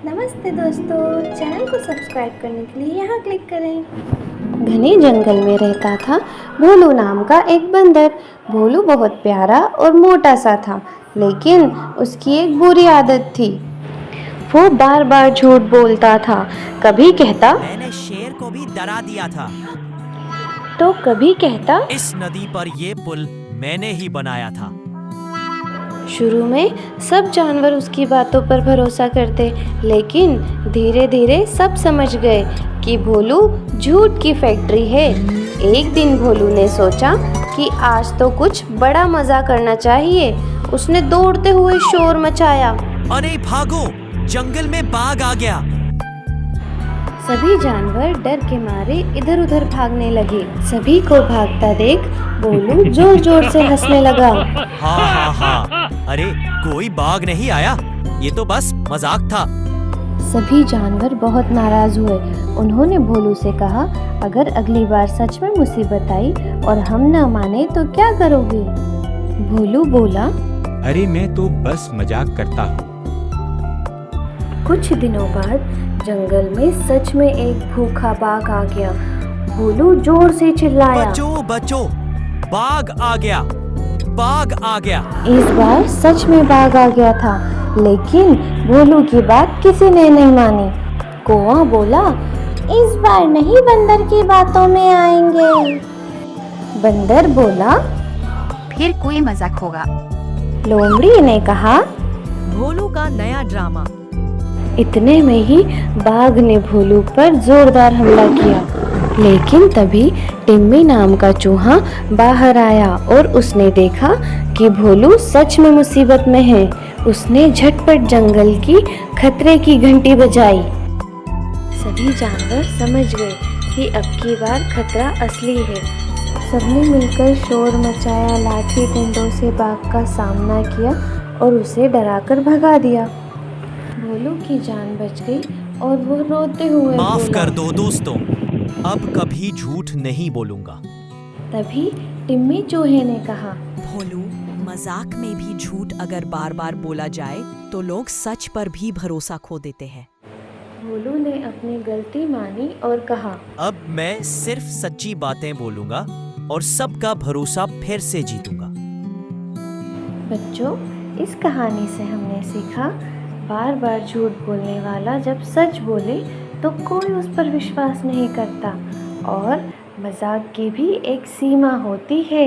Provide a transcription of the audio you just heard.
नमस्ते दोस्तों, चैनल को सब्सक्राइब करने के लिए यहाँ क्लिक करें। घने जंगल में रहता था भोलू नाम का एक बंदर। भोलू बहुत प्यारा और मोटा सा था, लेकिन उसकी एक बुरी आदत थी। वो बार बार झूठ बोलता था। कभी कहता मैंने शेर को भी डरा दिया था। तो कभी कहता इस नदी पर ये पुल मैंने ही बनाया था। शुरू में सब जानवर उसकी बातों पर भरोसा करते, लेकिन धीरे धीरे सब समझ गए कि भोलू झूठ की फैक्ट्री है। एक दिन भोलू ने सोचा कि आज तो कुछ बड़ा मजा करना चाहिए। उसने दौड़ते हुए शोर मचाया। अरे भागो, जंगल में बाघ आ गया। सभी जानवर डर के मारे इधर उधर भागने लगे। सभी को भागता देख भोलू जोर जोर से हंसने लगा। हाँ हाँ हाँ, अरे कोई बाघ नहीं आया, ये तो बस मजाक था। सभी जानवर बहुत नाराज हुए। उन्होंने भोलू से कहा, अगर अगली बार सच में मुसीबत आई और हम न माने तो क्या करोगे? भोलू बोला, अरे मैं तो बस मजाक करता हूँ। कुछ दिनों बाद जंगल में सच में एक भूखा बाघ आ गया। भोलू जोर से चिल्लाया, बचो बचो, बाघ आ गया, बाघ आ गया। इस बार सच में बाघ आ गया था, लेकिन भोलू की बात किसी ने नहीं मानी। कौवा बोला, इस बार नहीं बंदर की बातों में आएंगे। बंदर बोला, फिर कोई मजाक होगा। लोमड़ी ने कहा। भोलू का नया ड्रामा। इतने में ही बाघ ने भोलू पर जोरदार हमला किया, लेकिन तभी टिम्मी नाम का चूहा बाहर आया और उसने देखा कि भोलू सच में मुसीबत में है। उसने झटपट जंगल की खतरे की घंटी बजाई। सभी जानवर समझ गए कि अब की बार खतरा असली है। सबने मिलकर शोर मचाया, लाठी डंडों से बाघ का सामना किया और उसे डराकर भगा दिया। भोलू की जान बच गई और वो रोते हुए माफ बोला, कर दो दोस्तों, अब कभी झूठ नहीं बोलूंगा। तभी टिम्मी चूहे ने कहा, भोलू, मजाक में भी झूठ अगर बार बार बोला जाए तो लोग सच पर भी भरोसा खो देते हैं। भोलू ने अपनी गलती मानी और कहा, अब मैं सिर्फ सच्ची बातें बोलूंगा और सबका भरोसा फिर से जीतूंगा। बच्चों, इस कहानी से हमने सीखा, बार बार झूठ बोलने वाला जब सच बोले तो कोई उस पर विश्वास नहीं करता और मजाक की भी एक सीमा होती है।